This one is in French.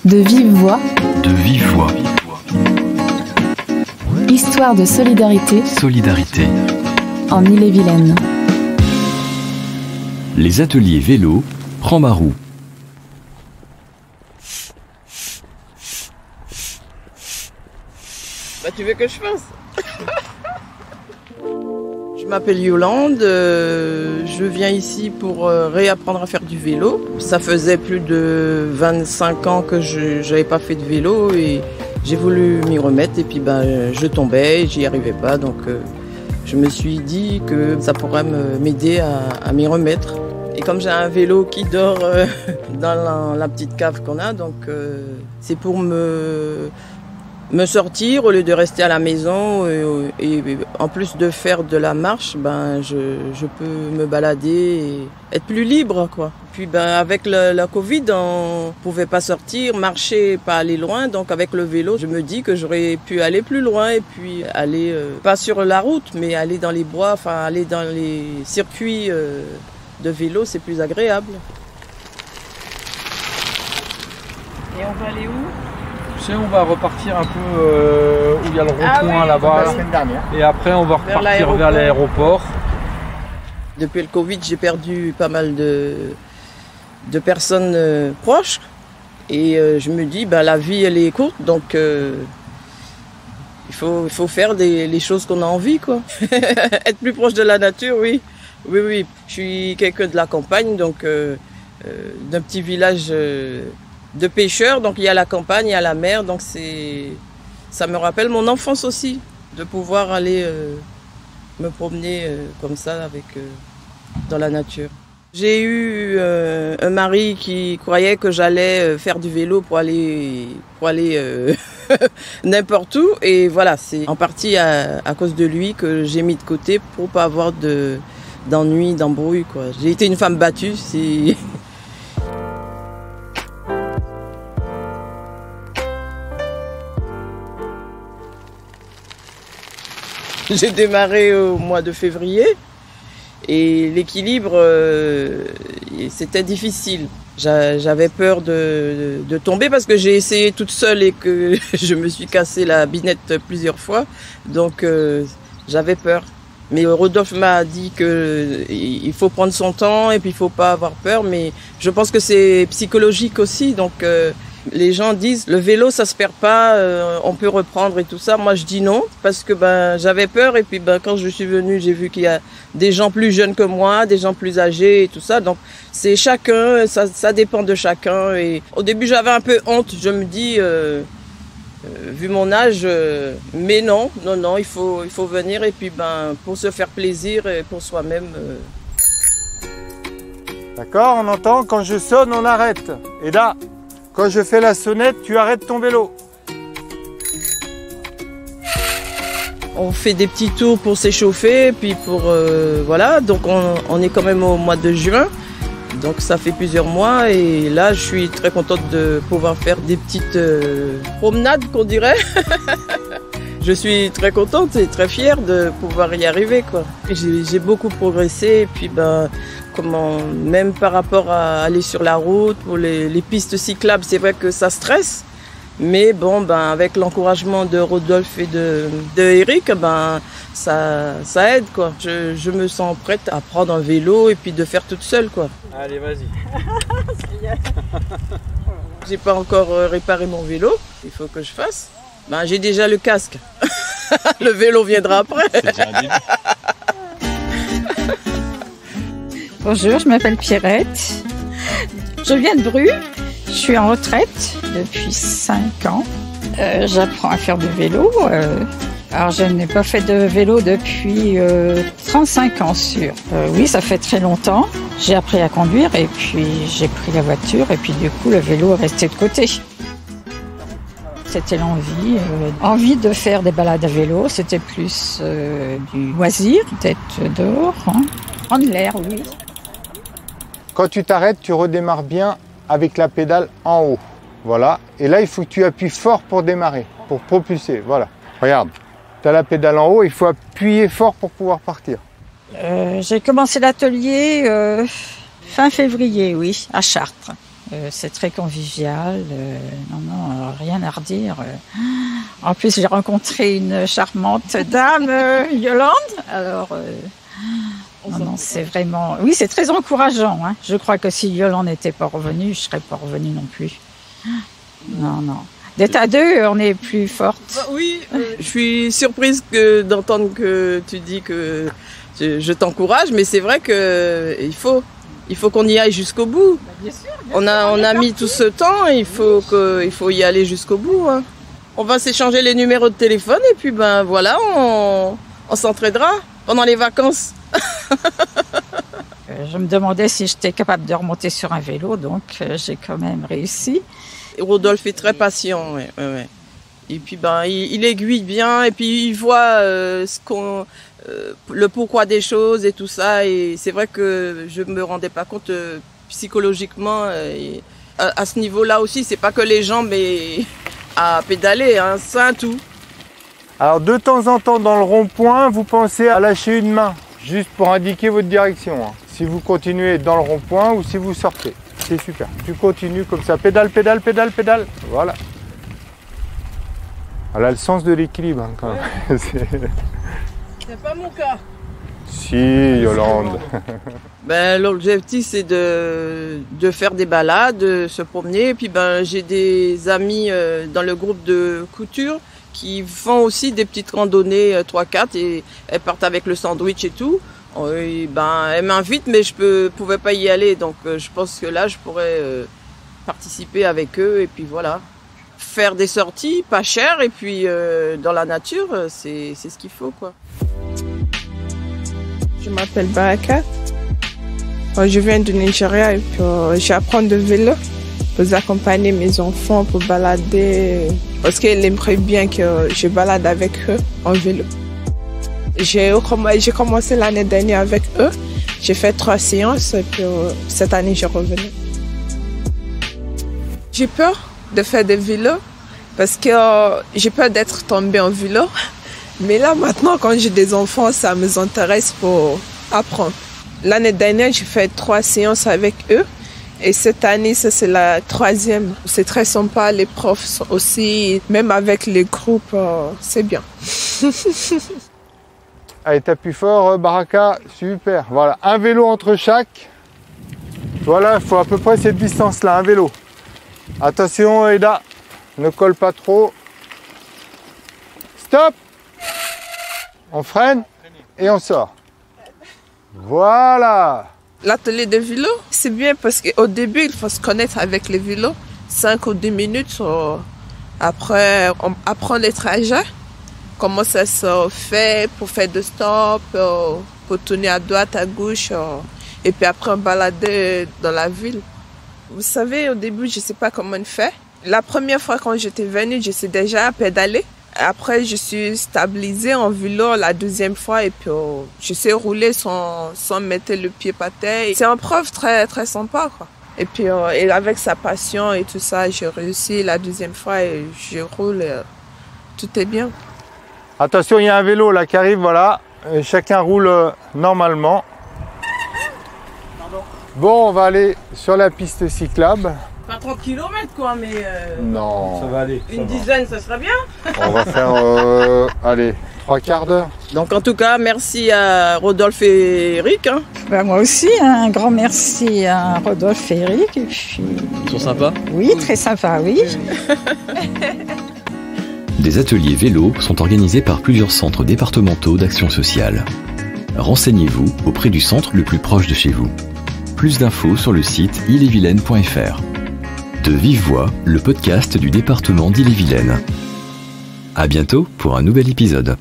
De vive voix. De vive voix. Histoire de solidarité. Solidarité. En Ille-et-Vilaine. Les ateliers vélo, prends ma roue. Tu veux que je fasse? Je m'appelle Yolande, je viens ici pour réapprendre à faire du vélo. Ça faisait plus de 25 ans que je n'avais pas fait de vélo et j'ai voulu m'y remettre et puis je tombais, j'y arrivais pas, donc je me suis dit que ça pourrait m'aider à m'y remettre. Et comme j'ai un vélo qui dort dans la petite cave qu'on a, donc c'est pour me sortir au lieu de rester à la maison et en plus de faire de la marche, je peux me balader et être plus libre, quoi. Puis avec la Covid, on pouvait pas sortir, marcher, pas aller loin, donc avec le vélo, je me dis que j'aurais pu aller plus loin et puis aller pas sur la route, mais aller dans les bois, enfin aller dans les circuits de vélo, c'est plus agréable. Et on va aller où? Tu sais, on va repartir un peu où il y a le rond-point là-bas. La semaine dernière. Et après, on va repartir vers l'aéroport. Depuis le Covid, j'ai perdu pas mal de personnes proches. Et je me dis, la vie, elle est courte, donc il faut faire les choses qu'on a envie, quoi. Être plus proche de la nature, oui. Oui, oui. Je suis quelqu'un de la campagne, donc d'un petit village de pêcheurs, donc il y a la campagne, il y a la mer, donc ça me rappelle mon enfance aussi, de pouvoir aller me promener comme ça dans la nature. J'ai eu un mari qui croyait que j'allais faire du vélo pour aller n'importe où, et voilà, c'est en partie à cause de lui que j'ai mis de côté pour pas avoir d'ennui, d'embrouille, quoi. J'ai été une femme battue, J'ai démarré au mois de février et l'équilibre, c'était difficile. J'avais peur de tomber parce que j'ai essayé toute seule et que je me suis cassé la binette plusieurs fois. Donc j'avais peur. Mais Rodolphe m'a dit qu'il faut prendre son temps et puis il faut pas avoir peur. Mais je pense que c'est psychologique aussi. Donc les gens disent le vélo ça se perd pas, on peut reprendre et tout ça. Moi je dis non parce que j'avais peur et puis quand je suis venue j'ai vu qu'il y a des gens plus jeunes que moi, des gens plus âgés et tout ça. Donc c'est chacun, ça dépend de chacun. Et au début j'avais un peu honte, je me dis vu mon âge, mais non, il faut venir et puis pour se faire plaisir et pour soi-même. D'accord, on entend, quand je sonne, on arrête. Et là, quand je fais la sonnette, tu arrêtes ton vélo. On fait des petits tours pour s'échauffer, puis pour voilà. Donc on est quand même au mois de juin, donc ça fait plusieurs mois et là je suis très contente de pouvoir faire des petites promenades qu'on dirait. Je suis très contente et très fière de pouvoir y arriver, quoi. J'ai beaucoup progressé et puis même par rapport à aller sur la route, pour les pistes cyclables, c'est vrai que ça stresse. Mais avec l'encouragement de Rodolphe et de Eric, ça aide, quoi. Je me sens prête à prendre un vélo et puis de faire toute seule, quoi. Allez, vas-y. J'ai pas encore réparé mon vélo, il faut que je fasse. J'ai déjà le casque. Le vélo viendra après. Bonjour, je m'appelle Pierrette. Je viens de Bru. Je suis en retraite depuis 5 ans. J'apprends à faire du vélo. Alors, je n'ai pas fait de vélo depuis 35 ans sûr. Oui, ça fait très longtemps. J'ai appris à conduire et puis j'ai pris la voiture et puis du coup, le vélo est resté de côté. C'était envie de faire des balades à vélo. C'était plus du loisir, peut-être dehors, prendre l'air, oui. Quand tu t'arrêtes, tu redémarres bien avec la pédale en haut. Voilà. Et là, il faut que tu appuies fort pour démarrer, pour propulser. Voilà. Regarde. Tu as la pédale en haut, il faut appuyer fort pour pouvoir partir. J'ai commencé l'atelier fin février, oui, à Chartres. C'est très convivial. Non, rien à redire. En plus, j'ai rencontré une charmante dame, Yolande. Alors, non, c'est vraiment... Oui, c'est très encourageant. Hein. Je crois que si Yolande n'était pas revenue, je ne serais pas revenue non plus. Non. D'être à deux, on est plus forte. Oui, je suis surprise d'entendre que tu dis que je t'encourage, mais c'est vrai qu'il faut qu'on y aille jusqu'au bout. Bien sûr, on a mis tout ce temps, il faut y aller jusqu'au bout. Hein. On va s'échanger les numéros de téléphone et puis voilà, on s'entraidera pendant les vacances. Je me demandais si j'étais capable de remonter sur un vélo, donc j'ai quand même réussi. Rodolphe est très patient, ouais. Et puis il aiguille bien et puis il voit le pourquoi des choses et tout ça. Et c'est vrai que je me rendais pas compte psychologiquement à ce niveau-là aussi. C'est pas que les jambes et à pédaler, hein, c'est un tout. Alors de temps en temps dans le rond-point, vous pensez à lâcher une main, juste pour indiquer votre direction. Hein. Si vous continuez dans le rond-point ou si vous sortez. C'est super. Tu continues comme ça. Pédale. Voilà. Elle a le sens de l'équilibre hein, quand même. C'est pas mon cas. Si, Yolande. L'objectif, c'est de faire des balades, de se promener. Et puis, j'ai des amis dans le groupe de couture qui font aussi des petites randonnées 3-4 et elles partent avec le sandwich et tout. Et elles m'invitent, mais je pouvais pas y aller. Donc, je pense que là, je pourrais participer avec eux. Et puis, voilà. Faire des sorties pas chères et puis dans la nature, c'est ce qu'il faut, quoi. Je m'appelle Baraka. Je viens du Nigeria et puis j'apprends le vélo pour accompagner mes enfants pour balader parce qu'ils aimeraient bien que je balade avec eux en vélo. J'ai commencé l'année dernière avec eux. J'ai fait 3 séances et puis cette année, je revenais. J'ai peur de faire des vélos parce que j'ai peur d'être tombée en vélo. Mais là, maintenant, quand j'ai des enfants, ça me intéresse pour apprendre. L'année dernière, j'ai fait 3 séances avec eux. Et cette année, ça, c'est la 3e. C'est très sympa. Les profs sont aussi, même avec les groupes, c'est bien. Allez, t'appuies fort, Baraka. Super. Voilà, un vélo entre chaque. Voilà, il faut à peu près cette distance-là, un vélo. Attention, Eda. Ne colle pas trop. Stop. On freine et on sort. Voilà. L'atelier de vélo, c'est bien parce qu'au début, il faut se connaître avec les vélos. 5 ou 10 minutes. Après, on apprend les trajets. Comment ça se fait pour faire de stop, pour tourner à droite, à gauche. Et puis après, on balader dans la ville. Vous savez, au début, je ne sais pas comment on fait. La première fois quand j'étais venue, je sais déjà pédaler. Après, je suis stabilisée en vélo la 2e fois et puis je sais rouler sans mettre le pied par terre. C'est un prof très, très sympa, quoi. Et puis, et avec sa passion et tout ça, j'ai réussi la 2e fois et je roule. Tout est bien. Attention, il y a un vélo là qui arrive, voilà. Et chacun roule normalement. Bon, on va aller sur la piste cyclable. Pas 30 km quoi, mais... Non. Ça va aller. Une dizaine, ça serait bien. On va faire, allez, 3/4 d'heure. Donc en tout cas, merci à Rodolphe et Eric. Hein. Moi aussi, un grand merci à Rodolphe et Eric. Et puis... Ils sont sympas ? Oui, très sympa, oui. Des ateliers vélo sont organisés par plusieurs centres départementaux d'action sociale. Renseignez-vous auprès du centre le plus proche de chez vous. Plus d'infos sur le site ille-et-vilaine.fr. De Vive Voix, le podcast du département d'Ille-et-Vilaine. À bientôt pour un nouvel épisode.